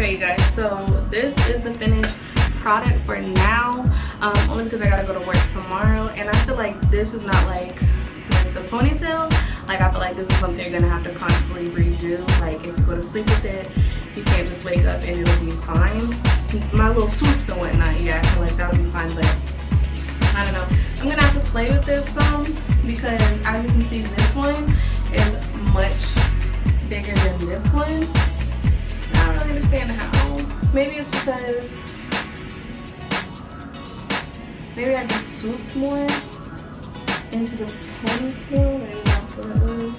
Okay, you guys, so this is the finished product for now, only because I gotta go to work tomorrow, and I feel like this is not like the ponytail. Like, I feel like this is something you're gonna have to constantly redo. Like, if you go to sleep with it, you can't just wake up and it'll be fine. My little swoops and whatnot, yeah, I feel like that'll be fine, but I don't know. I'm gonna have to play with this some, because as you can see, this one is much bigger than this one. I don't really understand how. Maybe it's because maybe I just swooped more into the ponytail. Maybe that's what it was.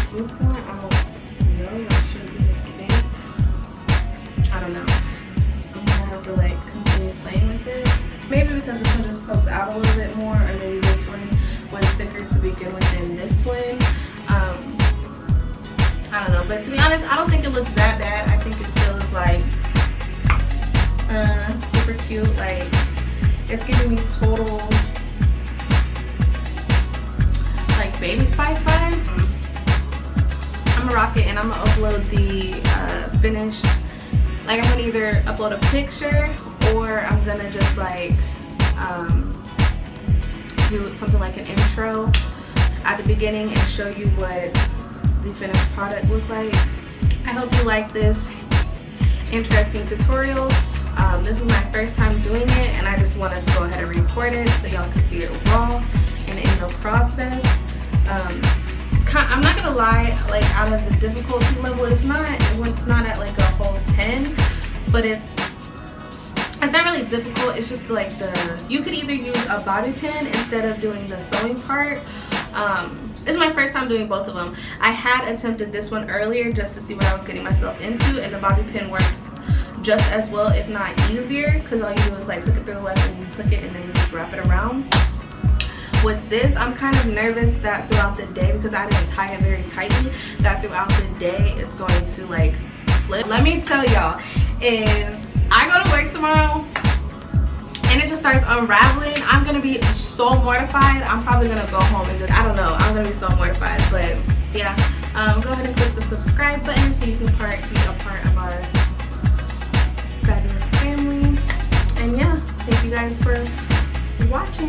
Swoop more? I don't know. That should be the thing. I don't know. I'm gonna have to like continue playing with it. Maybe because this one just pokes out a little bit more, or maybe this one was thicker to begin with than this one. I don't know, but to be honest, I don't think it looks that bad. I think it still is like super cute. Like, it's giving me total like Baby Spice vibes. I'm gonna rock it, and I'm gonna upload the finished. Like, I'm gonna either upload a picture, or I'm gonna just like do something like an intro at the beginning and show you what the finished product looks like. I hope you like this interesting tutorial. This is my first time doing it, and I just wanted to go ahead and record it so y'all can see it raw and in the process. I'm not gonna lie, like, out of the difficulty level, it's not at like a whole 10, but it's not really difficult. It's just like you could either use a bobby pin instead of doing the sewing part. This is my first time doing both of them. I had attempted this one earlier just to see what I was getting myself into, and the bobby pin worked just as well, if not easier, because all you do is like hook it through the left and you click it, and then you just wrap it around. With this, I'm kind of nervous that throughout the day, because I didn't tie it very tightly, that throughout the day it's going to like slip. Let me tell y'all, if I go to work tomorrow and it just starts unraveling, I'm gonna be so mortified. I'm probably gonna go home and just, I don't know, I'm gonna be so mortified. But yeah, go ahead and click the subscribe button so you can be a part of our fabulous family. And yeah, thank you guys for watching.